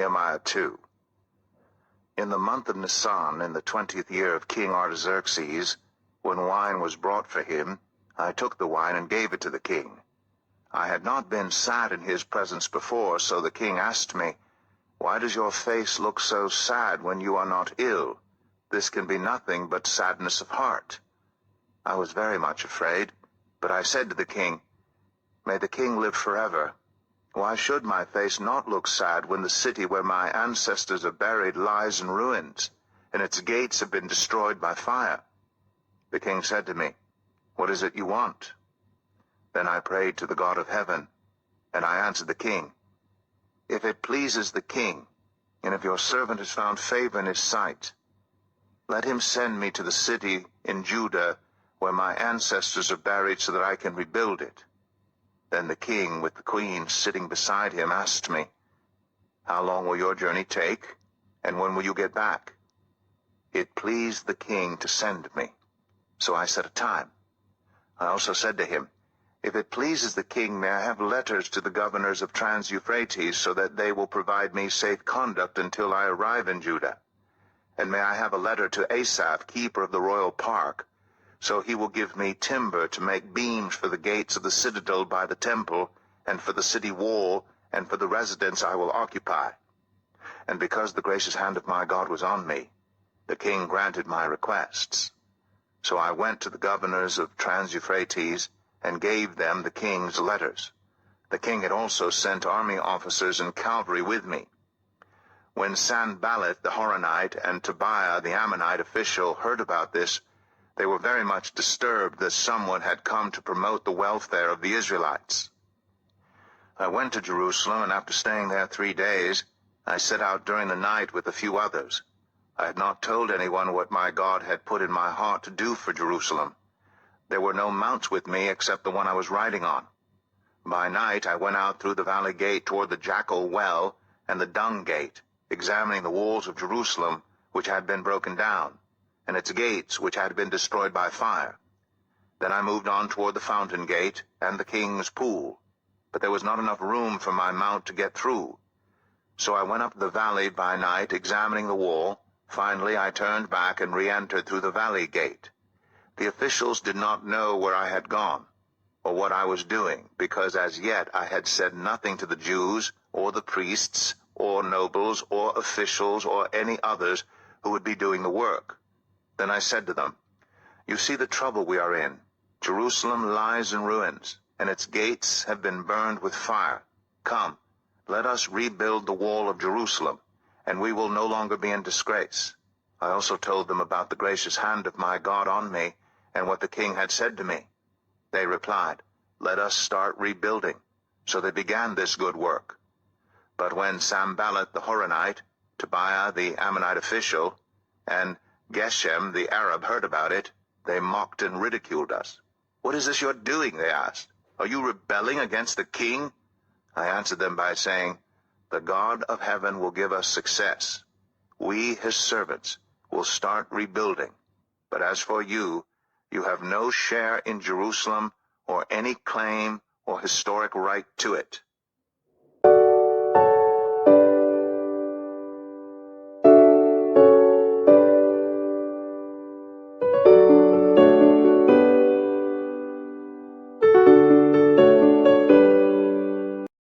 Nehemiah 2. In the month of Nisan, in the 20th year of King Artaxerxes, when wine was brought for him, I took the wine and gave it to the king. I had not been sad in his presence before, so the king asked me, "Why does your face look so sad when you are not ill? This can be nothing but sadness of heart." I was very much afraid, but I said to the king, "May the king live forever. Why should my face not look sad when the city where my ancestors are buried lies in ruins, and its gates have been destroyed by fire?" The king said to me, "What is it you want?" Then I prayed to the God of heaven, and I answered the king, "If it pleases the king, and if your servant has found favor in his sight, let him send me to the city in Judah where my ancestors are buried so that I can rebuild it." Then the king, with the queen sitting beside him, asked me, "How long will your journey take, and when will you get back?" It pleased the king to send me, so I set a time. I also said to him, "If it pleases the king, may I have letters to the governors of Trans-Euphrates so that they will provide me safe conduct until I arrive in Judah? And may I have a letter to Asaph, keeper of the royal park, so he will give me timber to make beams for the gates of the citadel by the temple, and for the city wall, and for the residence I will occupy." And because the gracious hand of my God was on me, the king granted my requests. So I went to the governors of Trans-Euphrates and gave them the king's letters. The king had also sent army officers and cavalry with me. When Sanballat the Horonite and Tobiah the Ammonite official heard about this, they were very much disturbed that someone had come to promote the welfare of the Israelites. I went to Jerusalem, and after staying there 3 days, I set out during the night with a few others. I had not told anyone what my God had put in my heart to do for Jerusalem. There were no mounts with me except the one I was riding on. By night I went out through the valley gate toward the Jackal Well and the Dung Gate, examining the walls of Jerusalem, which had been broken down, and its gates, which had been destroyed by fire. Then I moved on toward the Fountain Gate and the King's Pool, but there was not enough room for my mount to get through. So I went up the valley by night, examining the wall. Finally I turned back and re-entered through the Valley Gate. The officials did not know where I had gone, or what I was doing, because as yet I had said nothing to the Jews, or the priests, or nobles, or officials, or any others who would be doing the work. Then I said to them, "You see the trouble we are in. Jerusalem lies in ruins, and its gates have been burned with fire. Come, let us rebuild the wall of Jerusalem, and we will no longer be in disgrace." I also told them about the gracious hand of my God on me, and what the king had said to me. They replied, "Let us start rebuilding." So they began this good work. But when Sanballat the Horonite, Tobiah the Ammonite official, and Geshem the Arab heard about it, they mocked and ridiculed us. "What is this you're doing?" they asked. "Are you rebelling against the king?" I answered them by saying, "The God of heaven will give us success. We, his servants, will start rebuilding. But as for you, you have no share in Jerusalem or any claim or historic right to it."